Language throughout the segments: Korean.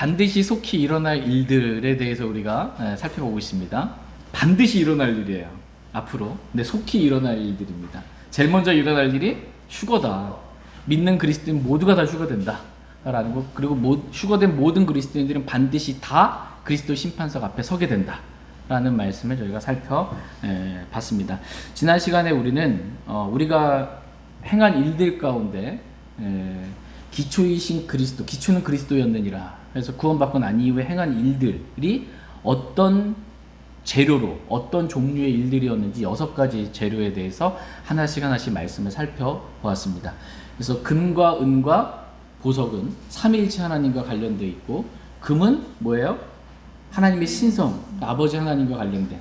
반드시 속히 일어날 일들에 대해서 우리가 살펴보고 있습니다. 반드시 일어날 일이에요. 앞으로. 근데 속히 일어날 일들입니다. 제일 먼저 일어날 일이 휴거다. 믿는 그리스도인 모두가 다 휴거된다. 라는 거. 그리고 휴거된 모든 그리스도인들은 반드시 다 그리스도 심판석 앞에 서게 된다. 라는 말씀을 저희가 살펴봤습니다. 지난 시간에 우리는 우리가 행한 일들 가운데 기초이신 그리스도, 기초는 그리스도였느니라. 그래서 구원받고 난 이후에 행한 일들이 어떤 재료로, 어떤 종류의 일들이었는지 6가지 재료에 대해서 하나씩 말씀을 살펴보았습니다. 그래서 금과 은과 보석은 삼위일체 하나님과 관련되어 있고, 금은 뭐예요? 하나님의 신성, 아버지 하나님과 관련된,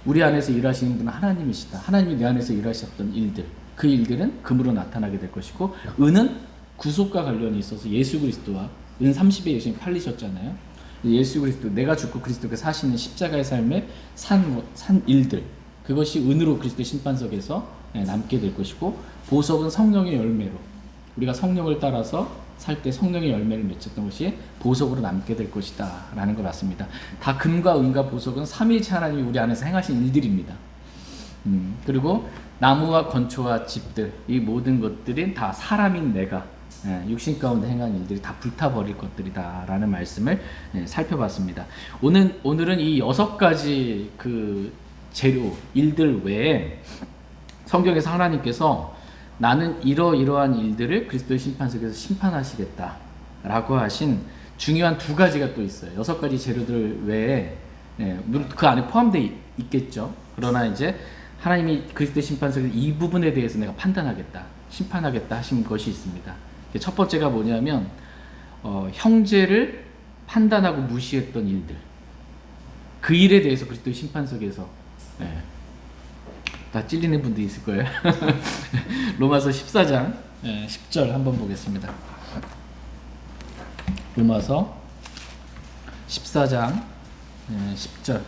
우리 안에서 일하시는 분은 하나님이시다. 하나님이 내 안에서 일하셨던 일들, 그 일들은 금으로 나타나게 될 것이고, 은은 구속과 관련이 있어서 예수 그리스도와 은 30에 예수님 팔리셨잖아요. 예수 그리스도, 내가 죽고 그리스도께서 사시는 십자가의 삶의 산 일들, 그것이 은으로 그리스도의 심판석에서 남게 될 것이고, 보석은 성령의 열매로, 우리가 성령을 따라서 살 때 성령의 열매를 맺었던 것이 보석으로 남게 될 것이다 라는 걸 봤습니다. 다 금과 은과 보석은 삼위일체 하나님이 우리 안에서 행하신 일들입니다. 그리고 나무와 건초와 집들, 이 모든 것들은 다 사람인 내가 육신 가운데 행한 일들이 다 불타버릴 것들이다 라는 말씀을 살펴봤습니다. 오늘은 이 6가지 그 재료, 일들 외에 성경에서 하나님께서 나는 이러이러한 일들을 그리스도의 심판석에서 심판하시겠다 라고 하신 중요한 2가지가 또 있어요. 6가지 재료들 외에 물론 그 안에 포함되어 있겠죠. 그러나 이제 하나님이 그리스도의 심판석에서 이 부분에 대해서 내가 판단하겠다, 심판하겠다 하신 것이 있습니다. 첫 번째가 뭐냐면 형제를 판단하고 무시했던 일들, 그 일에 대해서 그리스도의 심판석에서 다 찔리는 분들이 있을 거예요. 로마서 14장 10절 한번 보겠습니다. 로마서 14장 10절.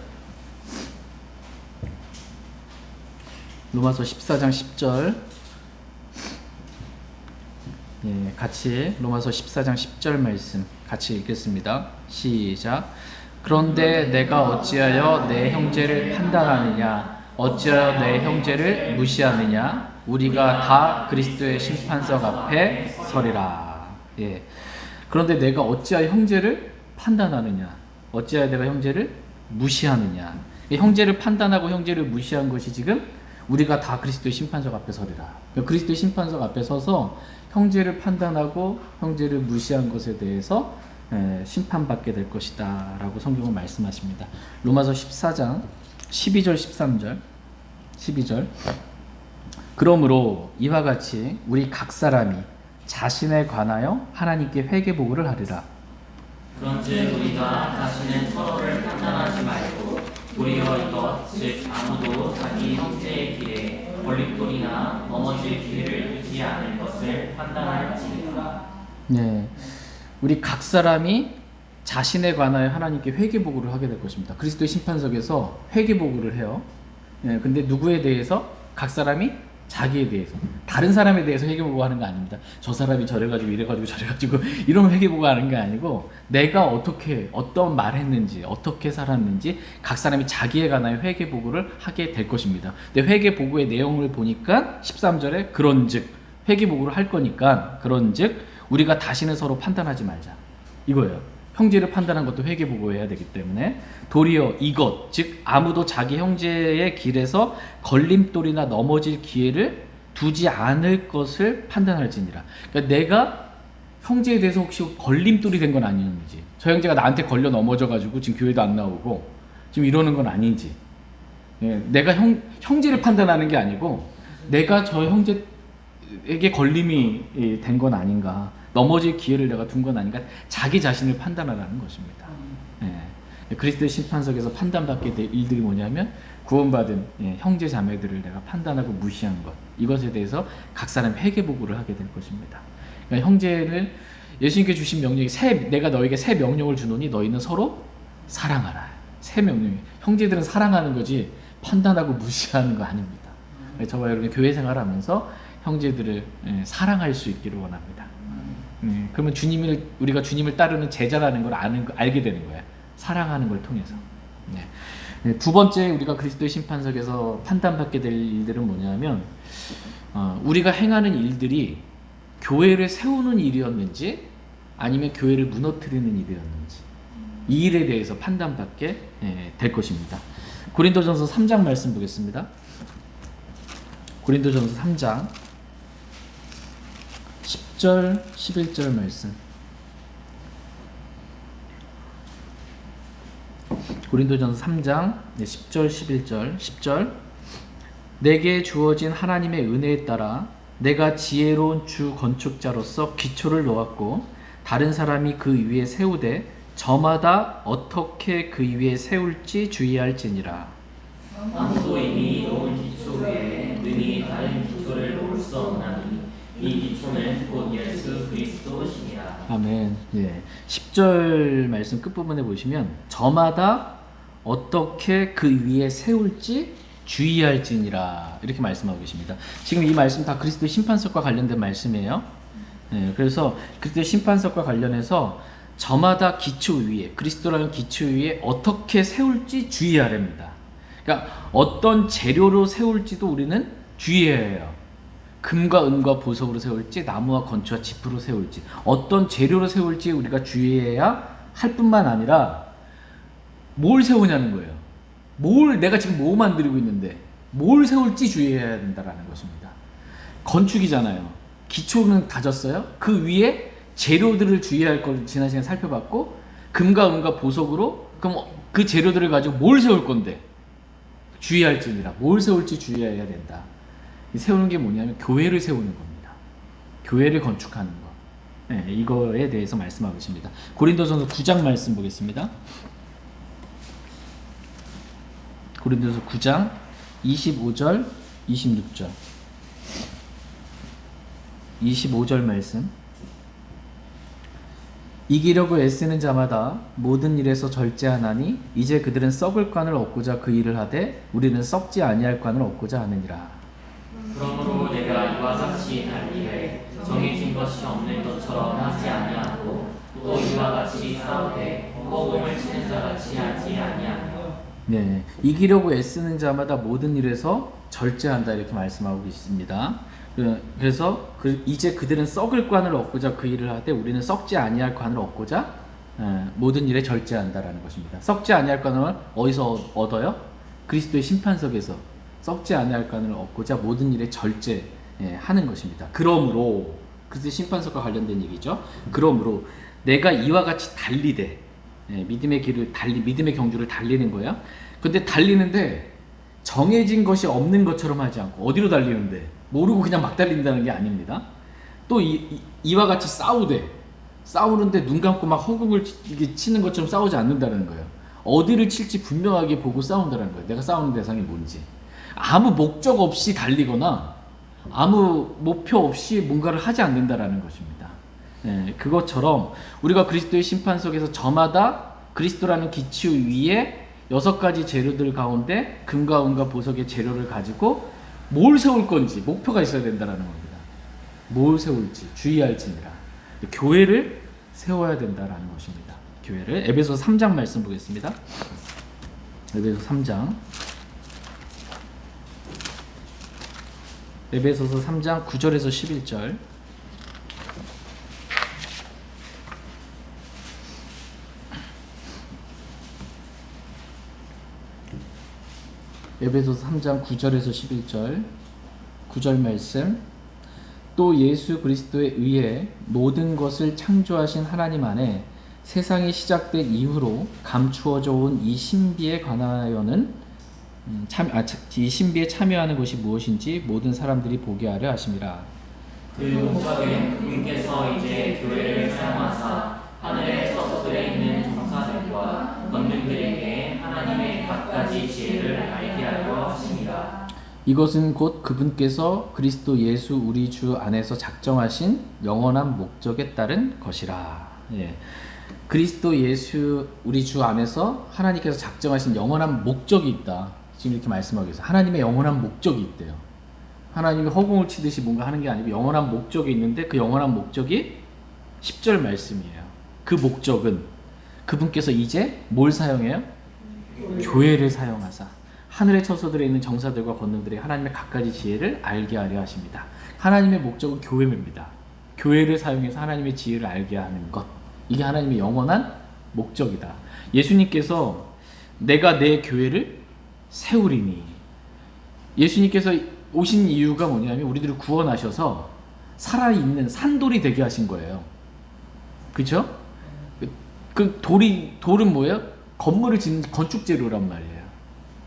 로마서 14장 10절. 같이 로마서 14장 10절 말씀 같이 읽겠습니다. 시작. 그런데 내가 어찌하여 내 형제를 판단하느냐? 어찌하여 내 형제를 무시하느냐? 우리가 다 그리스도의 심판석 앞에 서리라. 그런데 내가 어찌하여 형제를 판단하느냐? 어찌하여 내가 형제를 무시하느냐? 형제를 판단하고 형제를 무시한 것이 지금 우리가 다 그리스도의 심판석 앞에 서리라. 그리스도의 심판석 앞에 서서 형제를 판단하고 형제를 무시한 것에 대해서 심판받게 될 것이다 라고 성경은 말씀하십니다. 로마서 14장 12절 13절 12절. 그러므로 이와 같이 우리 각 사람이 자신에 관하여 하나님께 회개보고를 하리라. 그런즉 우리가 다시는 서로를 판단하지 말고 도리어 이것 즉 아무도 자기 형제의 길에 걸림돌이나 넘어질 기회를 두지 않을 것을 판단할지니라. 우리 각 사람이 자신에 관하여 하나님께 회개보고를 하게 될 것입니다. 그리스도의 심판석에서 회개보고를 해요. 근데 누구에 대해서? 각 사람이 자기에 대해서, 다른 사람에 대해서 회개보고하는 거 아닙니다. 저 사람이 저래가지고 이래가지고 저래가지고 이런 회개보고하는 게 아니고, 내가 어떤 말했는지, 어떻게 살았는지 각 사람이 자기에 관하여 회개보고를 하게 될 것입니다. 근데 회개보고의 내용을 보니까 13절에 그런즉, 회개보고를 할 거니까 그런즉 우리가 다시는 서로 판단하지 말자, 이거예요. 형제를 판단한 것도 회개보고해야 되기 때문에 도리어 이것 즉 아무도 자기 형제의 길에서 걸림돌이나 넘어질 기회를 두지 않을 것을 판단할지니라. 그러니까 내가 형제에 대해서 혹시 걸림돌이 된 건 아니었는지, 저 형제가 나한테 걸려 넘어져가지고 지금 교회도 안 나오고 지금 이러는 건 아닌지, 내가 형제를 판단하는 게 아니고 내가 저 형제에게 걸림이 된 건 아닌가, 넘어질 기회를 내가 둔 건 아닌가, 자기 자신을 판단하라는 것입니다. 그리스도의 심판석에서 판단받게 될 일들이 뭐냐면 구원받은 형제 자매들을 내가 판단하고 무시한 것, 이것에 대해서 각 사람 회개보고를 하게 될 것입니다. 그러니까 형제를, 예수님께 주신 명령이 내가 너에게 새 명령을 주노니 너희는 서로 사랑하라. 새 명령이, 형제들은 사랑하는 거지 판단하고 무시하는 거 아닙니다. 저와 여러분이 교회 생활하면서 형제들을 사랑할 수 있기를 원합니다. 그러면 우리가 주님을 따르는 제자라는 걸 알게 되는 거야. 사랑하는 걸 통해서. 두 번째 우리가 그리스도의 심판석에서 판단받게 될 일들은 뭐냐면 우리가 행하는 일들이 교회를 세우는 일이었는지 아니면 교회를 무너뜨리는 일이었는지 이 일에 대해서 판단받게 될 것입니다. 고린도전서 3장 말씀 보겠습니다. 고린도전서 3장 10절 11절 말씀. 고린도전서 3장 10절 11절 10절 내게 주어진 하나님의 은혜에 따라 내가 지혜로운 주 건축자로서 기초를 놓았고 다른 사람이 그 위에 세우되 저마다 어떻게 그 위에 세울지 주의할지니라. 아무도 이미 놓은 기초 외에 능히 다른 기초를 놓을 수 없나니 이 기초는 곧 예수 그리스도시니라. 아멘. 10절 말씀 끝부분에 보시면 저마다 어떻게 그 위에 세울지 주의할지니라 이렇게 말씀하고 계십니다. 지금 이 말씀 다 그리스도의 심판석과 관련된 말씀이에요. 그래서 그리스도의 심판석과 관련해서 저마다 기초 위에 그리스도라는 기초 위에 어떻게 세울지 주의하랍니다. 그러니까 어떤 재료로 세울지도 우리는 주의해야 해요. 금과 은과 보석으로 세울지 나무와 건초와 지프로 세울지 어떤 재료로 세울지 우리가 주의해야 할 뿐만 아니라 뭘 세우냐는 거예요. 내가 지금 뭐 만들고 있는데 뭘 세울지 주의해야 된다는 것입니다. 건축이잖아요. 기초는 다졌어요. 그 위에 재료들을 주의할 걸 지난 시간에 살펴봤고 금과 은과 보석으로 그럼 그 재료들을 가지고 뭘 세울 건데 주의할지니라. 뭘 세울지 주의해야 된다. 세우는 게 뭐냐면 교회를 세우는 겁니다. 교회를 건축하는 거. 이거에 대해서 말씀하고 있습니다. 고린도전서 9장 말씀 보겠습니다. 고린도서 9장 25절 26절 25절 말씀 이기려고 애쓰는 자마다 모든 일에서 절제하나니 이제 그들은 썩을 관을 얻고자 그 일을 하되 우리는 썩지 아니할 관을 얻고자 하느니라. 그러므로 내가 이와 같이 달리되 정해진 것이 없는 것처럼 하지 아니하고 또 이와 같이 싸우되 허공을 치는 자같이 하지 아니하며 이기려고 애쓰는 자마다 모든 일에서 절제한다 이렇게 말씀하고 있습니다. 그래서 이제 그들은 썩을 관을 얻고자 그 일을 하되 우리는 썩지 아니할 관을 얻고자 모든 일에 절제한다라는 것입니다. 썩지 아니할 관을 어디서 얻어요? 그리스도의 심판석에서 썩지 아니할 관을 얻고자 모든 일에 절제하는 것입니다. 그러므로 그리스도의 심판석과 관련된 얘기죠. 그러므로 내가 이와 같이 달리되 믿음의 길을 믿음의 경주를 달리는 거야. 근데 달리는데 정해진 것이 없는 것처럼 하지 않고 어디로 달리는데 모르고 그냥 막 달린다는 게 아닙니다. 또 이와 같이 싸우는데 눈 감고 막 허공을 치는 것처럼 싸우지 않는다는 거예요. 어디를 칠지 분명하게 보고 싸운다는 거예요. 내가 싸우는 대상이 뭔지. 아무 목적 없이 달리거나 아무 목표 없이 뭔가를 하지 않는다라는 것입니다. 그것처럼 우리가 그리스도의 심판석에서 저마다 그리스도라는 기초 위에 6가지 재료들 가운데 금과 은과 보석의 재료를 가지고 뭘 세울 건지 목표가 있어야 된다는 겁니다. 뭘 세울지 주의할지니라. 교회를 세워야 된다는 것입니다. 교회를. 에베소서 3장 말씀 보겠습니다. 에베소서 3장 에베소서 3장 9절에서 11절 에베소서 3장 9절에서 11절 9절 말씀 또 예수 그리스도에 의해 모든 것을 창조하신 하나님 안에 세상이 시작된 이후로 감추어져 온 이 신비에 관하여는 이 신비에 참여하는 것이 무엇인지 모든 사람들이 보게 하려 하심이라. 그 목적은 그분께서 이제 교회를 사용하사 하늘의 서서들에 있는 종사들과 권능들에게 하나님의 각가지 지혜를 알게 하려 하심이라. 이것은 곧 그분께서 그리스도 예수 우리 주 안에서 작정하신 영원한 목적에 따른 것이라. 그리스도 예수 우리 주 안에서 하나님께서 작정하신 영원한 목적이 있다. 지금 이렇게 말씀하고 있어요. 하나님의 영원한 목적이 있대요. 하나님이 허공을 치듯이 뭔가 하는 게 아니고 영원한 목적이 있는데 그 영원한 목적이 10절 말씀이에요. 그 목적은 그분께서 이제 뭘 사용해요? 교회를 사용하사 하늘의 처소들에 있는 정사들과 권능들이 하나님의 갖가지 지혜를 알게 하려 하십니다. 하나님의 목적은 교회입니다. 교회를 사용해서 하나님의 지혜를 알게 하는 것. 이게 하나님의 영원한 목적이다. 예수님께서 내가 내 교회를 세우리니, 예수님께서 오신 이유가 뭐냐면 우리들을 구원하셔서 살아있는 산돌이 되게 하신 거예요. 그렇죠? 그 돌은 뭐예요? 건물을 짓는 건축재료란 말이에요.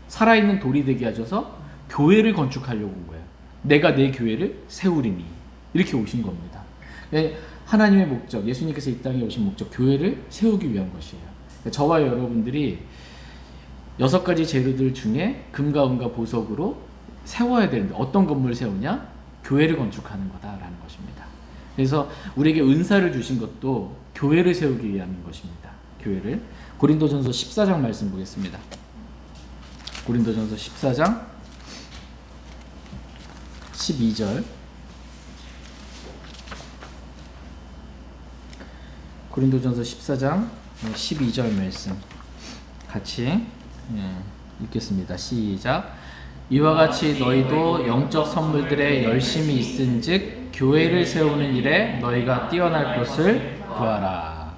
살아있는 돌이 되게 하셔서 교회를 건축하려고 온 거예요. 내가 내 교회를 세우리니, 이렇게 오신 겁니다. 하나님의 목적, 예수님께서 이 땅에 오신 목적, 교회를 세우기 위한 것이에요. 저와 여러분들이 6가지 재료들 중에 금과 은과 보석으로 세워야 되는데 어떤 건물을 세우냐? 교회를 건축하는 거다라는 것입니다. 그래서 우리에게 은사를 주신 것도 교회를 세우기 위한 것입니다. 교회를. 고린도전서 14장 말씀 보겠습니다. 고린도전서 14장 12절. 고린도전서 14장 12절 말씀 같이 읽겠습니다. 시작. 이와 같이 너희도 영적 선물들에 열심히 있은즉 교회를 세우는 일에 너희가 뛰어날 것을 구하라.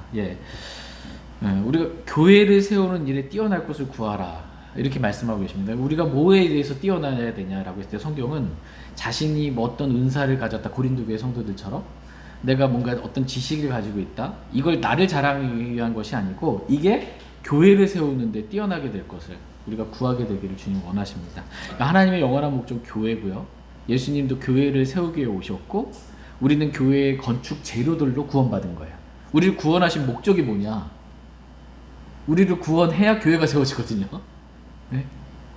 우리가 교회를 세우는 일에 뛰어날 것을 구하라, 이렇게 말씀하고 계십니다. 우리가 뭐에 대해서 뛰어나야 되냐라고 했을 때 성경은 자신이 뭐 어떤 은사를 가졌다, 고린도 교회 성도들처럼 내가 뭔가 어떤 지식을 가지고 있다, 이걸 나를 자랑하기 위한 것이 아니고 이게 교회를 세우는데 뛰어나게 될 것을 우리가 구하게 되기를 주님 원하십니다. 그러니까 하나님의 영원한 목적 교회고요. 예수님도 교회를 세우기 위해 오셨고 우리는 교회의 건축 재료들로 구원받은 거예요. 우리를 구원하신 목적이 뭐냐? 우리를 구원해야 교회가 세워지거든요. 네?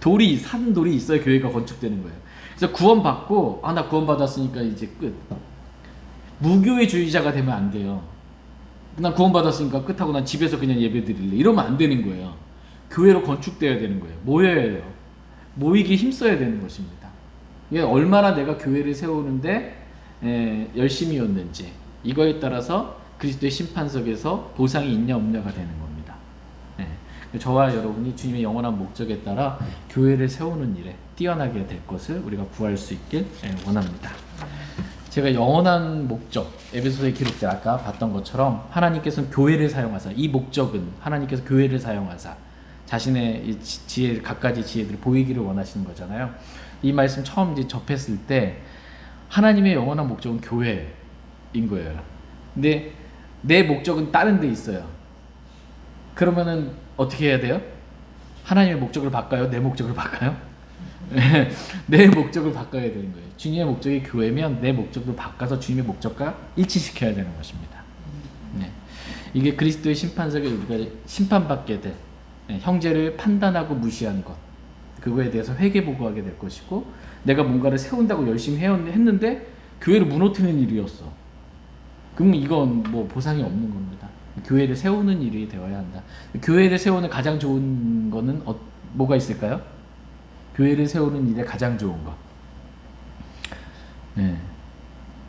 산돌이 있어야 교회가 건축되는 거예요. 그래서 구원받고 나 구원받았으니까 이제 끝. 무교회주의자가 되면 안 돼요. 난 구원받았으니까 끝하고 난 집에서 그냥 예배 드릴래, 이러면 안 되는 거예요. 교회로 건축되어야 되는 거예요. 모여야 돼요. 모이기 힘써야 되는 것입니다. 이게 얼마나 내가 교회를 세우는데 열심히였는지, 이거에 따라서 그리스도의 심판석에서 보상이 있냐 없냐가 되는 겁니다. 저와 여러분이 주님의 영원한 목적에 따라 교회를 세우는 일에 뛰어나게 될 것을 우리가 구할 수 있길 원합니다. 제가 영원한 목적, 에베소서의 기록들 아까 봤던 것처럼 하나님께서는 교회를 사용하사, 이 목적은 하나님께서 교회를 사용하사 자신의 지혜, 갖가지 지혜들을 보이기를 원하시는 거잖아요. 이 말씀 처음 이제 접했을 때 하나님의 영원한 목적은 교회인 거예요. 근데 내 목적은 다른 데 있어요. 그러면은 어떻게 해야 돼요? 하나님의 목적을 바꿔요? 내 목적을 바꿔요? 내 목적을 바꿔야 되는 거예요. 주님의 목적이 교회면 내 목적도 바꿔서 주님의 목적과 일치시켜야 되는 것입니다. 이게 그리스도의 심판석에 우리가 심판받게 될, 형제를 판단하고 무시한 것, 그거에 대해서 회개보고하게 될 것이고, 내가 뭔가를 세운다고 열심히 했는데 교회를 무너뜨리는 일이었어. 그러면 이건 뭐 보상이 없는 겁니다. 교회를 세우는 일이 되어야 한다. 교회를 세우는 가장 좋은 거는 뭐가 있을까요? 교회를 세우는 일에 가장 좋은 거,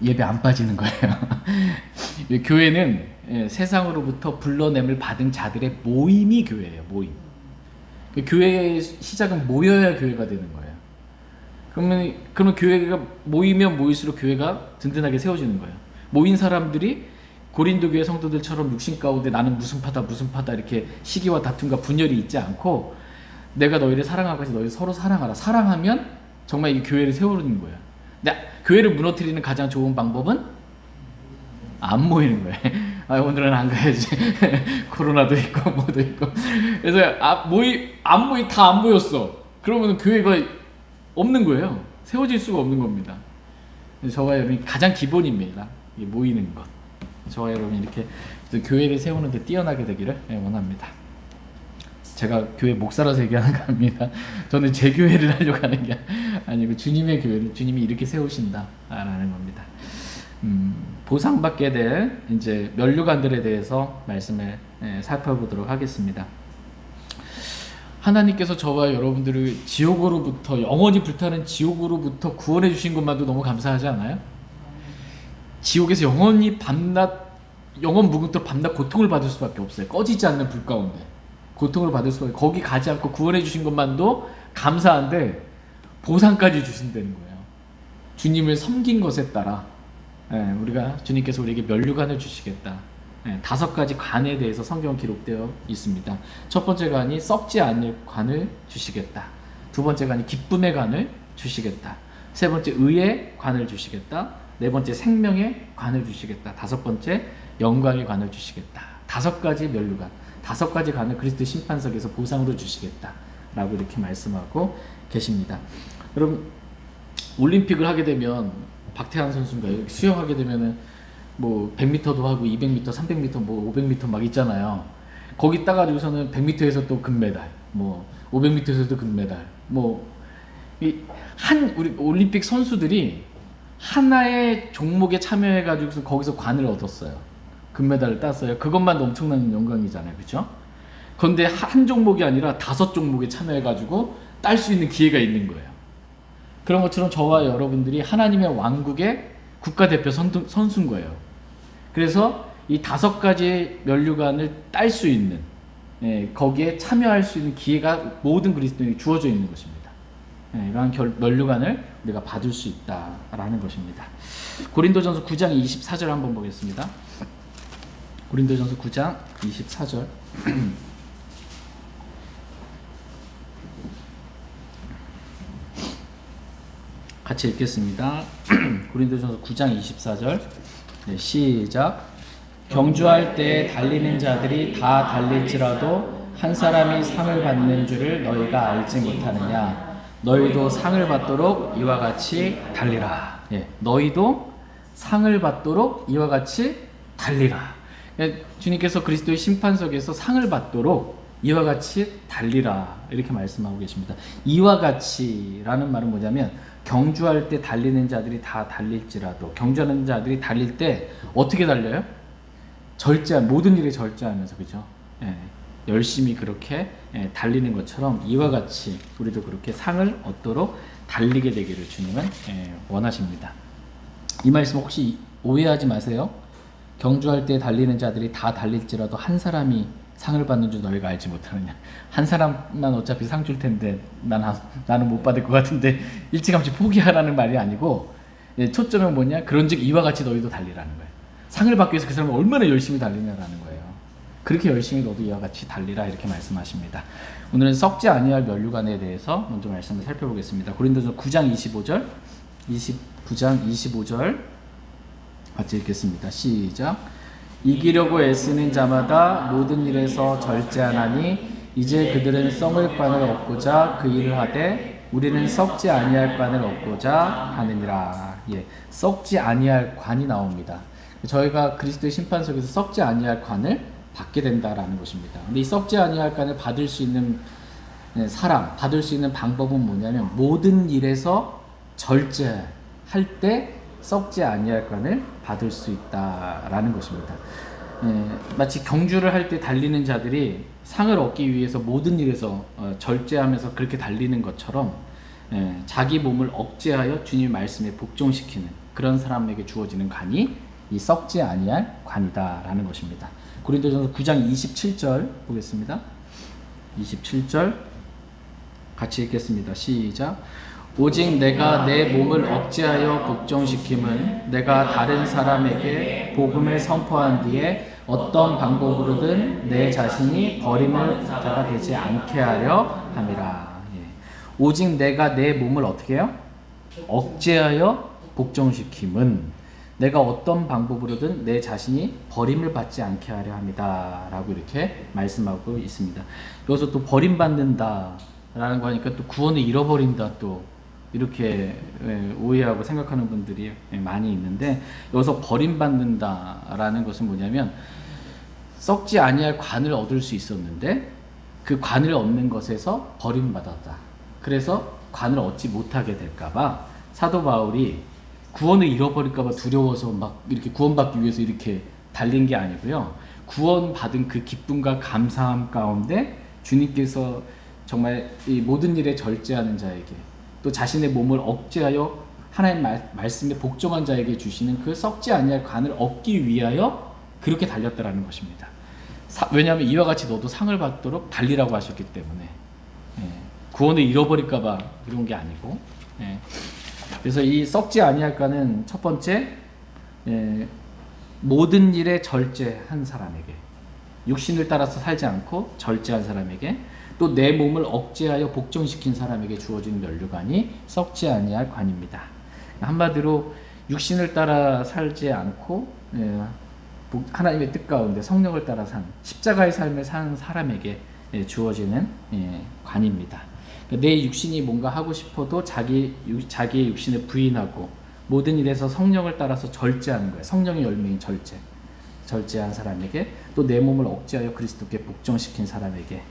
예배 안 빠지는 거예요. 교회는 세상으로부터 불러냄을 받은 자들의 모임이 교회예요. 모임. 교회의 시작은 모여야 교회가 되는 거예요. 그러면 교회가 모이면 모일수록 교회가 든든하게 세워지는 거예요. 모인 사람들이 고린도 교회 성도들처럼 육신 가운데 나는 무슨 파다 이렇게 시기와 다툼과 분열이 있지 않고, 내가 너희를 사랑하고 해서 너희 서로 사랑하라. 사랑하면 정말 이 교회를 세우는 거예요. 근데 교회를 무너뜨리는 가장 좋은 방법은 안 모이는 거예요. 오늘은 안 가야지. 코로나도 있고 뭐도 있고. 그래서 다 안 모였어. 그러면 교회가 없는 거예요. 세워질 수가 없는 겁니다. 저와 여러분이 가장 기본입니다. 모이는 것. 저와 여러분이 이렇게 교회를 세우는데 뛰어나게 되기를 원합니다. 제가 교회 목사라서 얘기하는 거 아닙니다. 저는 제 교회를 하려고 하는 게 아니고 주님의 교회를 주님이 이렇게 세우신다라는 겁니다. 보상받게 될 이제 면류관들에 대해서 말씀을 살펴보도록 하겠습니다. 하나님께서 저와 여러분들을 지옥으로부터, 영원히 불타는 지옥으로부터 구원해 주신 것만도 너무 감사하지 않아요? 지옥에서 영원히 밤낮 영원 무궁토록 밤낮 고통을 받을 수밖에 없어요. 꺼지지 않는 불 가운데 고통을 받을 수밖에. 거기 가지 않고 구원해 주신 것만도 감사한데 보상까지 주신다는 거예요. 주님을 섬긴 것에 따라 우리가 주님께서 우리에게 면류관을 주시겠다. 5가지 관에 대해서 성경 기록되어 있습니다. 첫 번째 관이 썩지 않을 관을 주시겠다. 두 번째 관이 기쁨의 관을 주시겠다. 세 번째 의의 관을 주시겠다. 네 번째 생명의 관을 주시겠다. 다섯 번째 영광의 관을 주시겠다. 5가지 면류관, 5가지 관을 그리스도 심판석에서 보상으로 주시겠다 라고 이렇게 말씀하고 계십니다. 여러분, 올림픽을 하게 되면 박태환 선수인가 수영하게 되면은 뭐 100m도 하고 200m, 300m, 뭐 500m 막 있잖아요. 거기 따가지고서는 100m에서 또 금메달, 뭐 500m에서도 금메달, 뭐 우리 올림픽 선수들이 하나의 종목에 참여해가지고 거기서 관을 얻었어요. 금메달을 땄어요. 그것만 엄청난 영광이잖아요, 그렇죠? 그런데 한 종목이 아니라 5종목에 참여해가지고 딸 수 있는 기회가 있는 거예요. 그런 것처럼 저와 여러분들이 하나님의 왕국의 국가대표 선수인 거예요. 그래서 이 5가지 면류관을 딸 수 있는, 거기에 참여할 수 있는 기회가 모든 그리스도인에게 주어져 있는 것입니다. 이러한 면류관을 우리가 받을 수 있다라는 것입니다. 고린도전서 9장 24절 한번 보겠습니다. 고린도전서 9장 24절. 같이 읽겠습니다. 고린도전서 9장 24절. 시작. 경주할 때 달리는 자들이 다 달릴지라도 한 사람이 상을 받는 줄을 너희가 알지 못하느냐. 너희도 상을 받도록 이와 같이 달리라. 너희도 상을 받도록 이와 같이 달리라. 주님께서 그리스도의 심판석에서 상을 받도록 이와 같이 달리라 이렇게 말씀하고 계십니다. 이와 같이라는 말은 뭐냐면 경주할 때 달리는 자들이 다 달릴지라도, 경주하는 자들이 달릴 때 어떻게 달려요? 모든 일에 절제하면서, 그죠? 열심히 그렇게 달리는 것처럼 이와 같이 우리도 그렇게 상을 얻도록 달리게 되기를 주님은 원하십니다. 이 말씀 혹시 오해하지 마세요. 경주할 때 달리는 자들이 다 달릴지라도 한 사람이 상을 받는 줄 너희가 알지 못하느냐. 한 사람만 어차피 상 줄 텐데 나는 못 받을 것 같은데 일찌감치 포기하라는 말이 아니고, 초점은 뭐냐? 그런즉 이와 같이 너희도 달리라는 거예요. 상을 받기 위해서 그 사람은 얼마나 열심히 달리냐라는 거예요. 그렇게 열심히 너도 이와 같이 달리라 이렇게 말씀하십니다. 오늘은 썩지 아니할 면류관에 대해서 먼저 말씀을 살펴보겠습니다. 고린도전서 9장 25절, 9장 25절 같이 읽겠습니다. 시작. 이기려고 애쓰는 자마다 모든 일에서 절제하나니 이제 그들은 썩을 관을 얻고자 그 일을 하되 우리는 썩지 아니할 관을 얻고자 하느니라. 썩지 아니할 관이 나옵니다. 저희가 그리스도의 심판석에서 썩지 아니할 관을 받게 된다라는 것입니다. 근데 이 썩지 아니할 관을 받을 수 있는 사람, 받을 수 있는 방법은 뭐냐면 모든 일에서 절제할 때 썩지 아니할 관을 받을 수 있다라는 것입니다. 마치 경주를 할 때 달리는 자들이 상을 얻기 위해서 모든 일에서 절제하면서 그렇게 달리는 것처럼 자기 몸을 억제하여 주님 말씀에 복종시키는 그런 사람에게 주어지는 관이 이 썩지 아니할 관이다라는 것입니다. 고린도전서 9장 27절 보겠습니다. 27절 같이 읽겠습니다. 시작. 오직 내가 내 몸을 억제하여 복종시킴은 내가 다른 사람에게 복음을 선포한 뒤에 어떤 방법으로든 내 자신이 버림을 자가 되지 않게 하려 함이라. 오직 내가 내 몸을 어떻게 해요? 억제하여 복종시킴은 내가 어떤 방법으로든 내 자신이 버림을 받지 않게 하려 합니다 라고 이렇게 말씀하고 있습니다. 여기서 또 버림받는다 라는 거 하니까 또 구원을 잃어버린다 또 이렇게 오해하고 생각하는 분들이 많이 있는데, 여기서 버림받는다 라는 것은 뭐냐면 썩지 아니할 관을 얻을 수 있었는데 그 관을 얻는 것에서 버림받았다. 그래서 관을 얻지 못하게 될까봐 사도 바울이 구원을 잃어버릴까봐 두려워서 막 이렇게 구원받기 위해서 이렇게 달린 게 아니고요. 구원받은 그 기쁨과 감사함 가운데 주님께서 정말 이 모든 일에 절제하는 자에게 또 자신의 몸을 억제하여 하나님 말씀에 복종한 자에게 주시는 그 썩지 아니할 관을 얻기 위하여 그렇게 달렸다라는 것입니다. 왜냐하면 이와 같이 너도 상을 받도록 달리라고 하셨기 때문에 구원을 잃어버릴까봐 이런 게 아니고 그래서 이 썩지 아니할까는 첫 번째 모든 일에 절제한 사람에게 육신을 따라서 살지 않고 절제한 사람에게 또 내 몸을 억제하여 복종시킨 사람에게 주어진 면류관이 썩지 아니할 관입니다. 한마디로 육신을 따라 살지 않고 하나님의 뜻 가운데 성령을 따라 산 십자가의 삶을 사는 사람에게 주어지는 관입니다. 내 육신이 뭔가 하고 싶어도 자기의 육신을 부인하고 모든 일에서 성령을 따라서 절제하는 거예요. 성령의 열매인 절제한 사람에게 또 내 몸을 억제하여 그리스도께 복종시킨 사람에게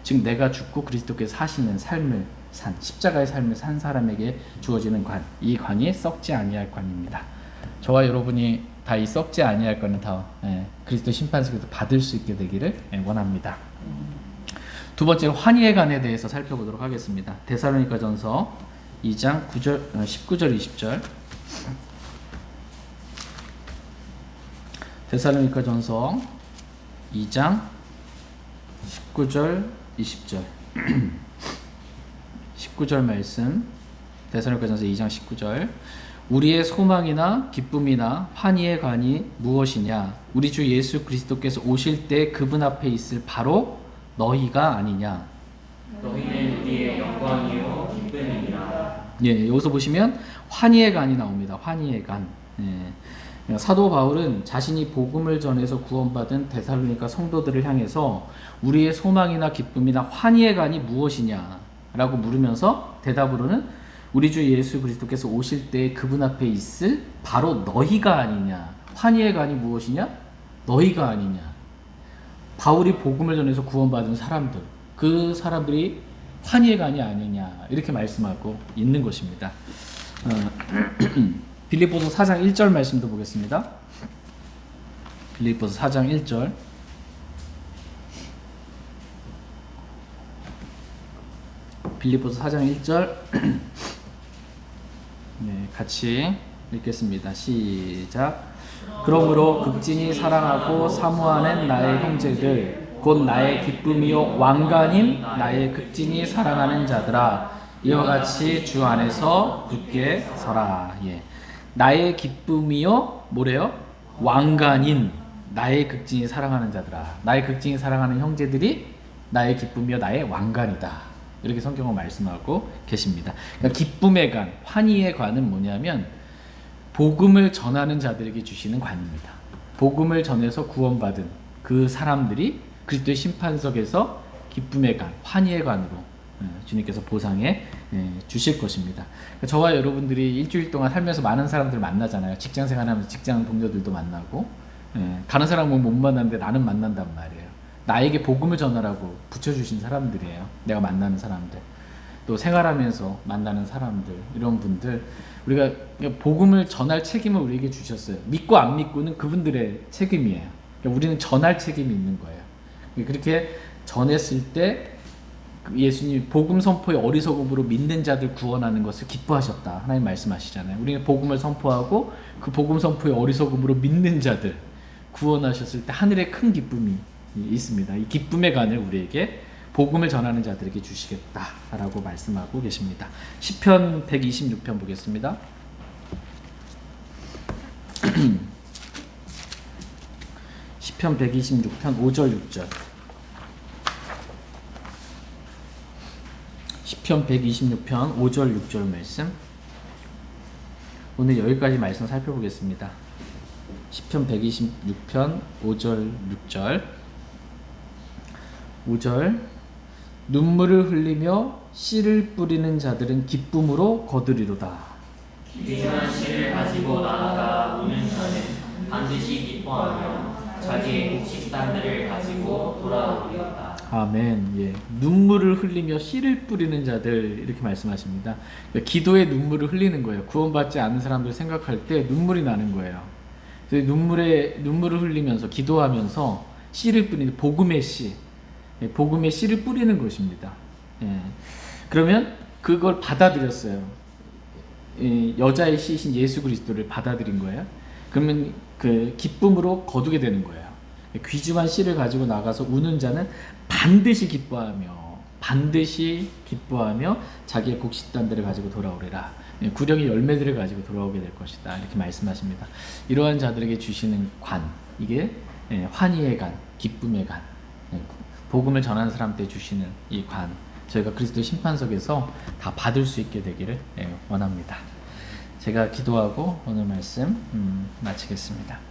즉 내가 죽고 그리스도께서 사시는 삶을 산 십자가의 삶을 산 사람에게 주어지는 관, 이 관이 썩지 아니할 관입니다. 저와 여러분이 다 이 썩지 아니할 관을 다 그리스도 심판석에서 받을 수 있게 되기를 원합니다. 두 번째로 환희의 관에 대해서 살펴보도록 하겠습니다. 데살로니가전서 2장 19절 20절. 데살로니가전서 2장 19절 20절. 19절 말씀. 데살로니가전서 2장 19절. 우리의 소망이나 기쁨이나 환희의 관이 무엇이냐? 우리 주 예수 그리스도께서 오실 때 그분 앞에 있을 바로 너희가 아니냐? 너희는 우리의 영광이요 기쁨이니라. 여기서 보시면 환희의 관이 나옵니다. 환희의 관. 사도 바울은 자신이 복음을 전해서 구원받은 데살로니가 성도들을 향해서 우리의 소망이나 기쁨이나 환희의 관이 무엇이냐라고 물으면서 대답으로는 우리 주 예수 그리스도께서 오실 때 그분 앞에 있을 바로 너희가 아니냐. 환희의 관이 무엇이냐? 너희가 아니냐. 바울이 복음을 전해서 구원받은 사람들, 그 사람들이 환희의 관이 아니냐 이렇게 말씀하고 있는 것입니다. 빌립보서 4장 1절 말씀도 보겠습니다. 빌립보서 4장 1절. 빌립보서 4장 1절. 같이 읽겠습니다. 시작. 그러므로 극진히 사랑하고 사모하는 나의 형제들 곧 나의 기쁨이요 왕관인 나의 극진히 사랑하는 자들아 이와 같이 주 안에서 굳게 서라. 나의 기쁨이요 뭐래요? 왕관인 나의 극진히 사랑하는 자들아. 나의 극진히 사랑하는 형제들이 나의 기쁨이요 나의 왕관이다. 이렇게 성경은 말씀하고 계십니다. 그러니까 기쁨의 관, 환희의 관은 뭐냐면 복음을 전하는 자들에게 주시는 관입니다. 복음을 전해서 구원받은 그 사람들이 그리스도의 심판석에서 기쁨의 관, 환희의 관으로 주님께서 보상해 주실 것입니다. 그러니까 저와 여러분들이 일주일 동안 살면서 많은 사람들을 만나잖아요. 직장 생활하면서 직장 동료들도 만나고 다른 사람은 못 만나는데 나는 만난단 말이에요. 나에게 복음을 전하라고 붙여주신 사람들이에요. 내가 만나는 사람들. 또 생활하면서 만나는 사람들, 이런 분들. 우리가 복음을 전할 책임을 우리에게 주셨어요. 믿고 안 믿고는 그분들의 책임이에요. 그러니까 우리는 전할 책임이 있는 거예요. 그렇게 전했을 때 예수님이 복음 선포의 어리석음으로 믿는 자들 구원하는 것을 기뻐하셨다. 하나님 말씀하시잖아요. 우리는 복음을 선포하고 그 복음 선포의 어리석음으로 믿는 자들 구원하셨을 때 하늘에 큰 기쁨이 있습니다. 이 기쁨의 관을 우리에게 복음을 전하는 자들에게 주시겠다라고 말씀하고 계십니다. 시편 126편 보겠습니다. 시편 126편 5절 6절. 시편 126편 5절 6절 말씀. 오늘 여기까지 말씀 살펴보겠습니다. 시편 126편 5절 6절. 5절. 눈물을 흘리며 씨를 뿌리는 자들은 기쁨으로 거두리로다. 귀중한 씨를 가지고 나아가 우는 자는 반드시 기뻐하며 자기의 곡식단들을 가지고 돌아오리로다. 아멘. 눈물을 흘리며 씨를 뿌리는 자들 이렇게 말씀하십니다. 그러니까 기도에 눈물을 흘리는 거예요. 구원받지 않은 사람들 생각할 때 눈물이 나는 거예요. 그래서 눈물을 흘리면서 기도하면서 씨를 뿌리는 복음의 씨. 복음의 씨를 뿌리는 것입니다. 그러면 그걸 받아들였어요. 여자의 씨이신 예수 그리스도를 받아들인 거예요. 그러면 그 기쁨으로 거두게 되는 거예요. 귀중한 씨를 가지고 나가서 우는 자는 반드시 기뻐하며 자기의 곡식단들을 가지고 돌아오리라. 구령의 열매들을 가지고 돌아오게 될 것이다. 이렇게 말씀하십니다. 이러한 자들에게 주시는 관, 이게 환희의 관, 기쁨의 관, 복음을 전하는 사람한테 주시는 이 관, 저희가 그리스도 심판석에서 다 받을 수 있게 되기를 원합니다. 제가 기도하고 오늘 말씀 마치겠습니다.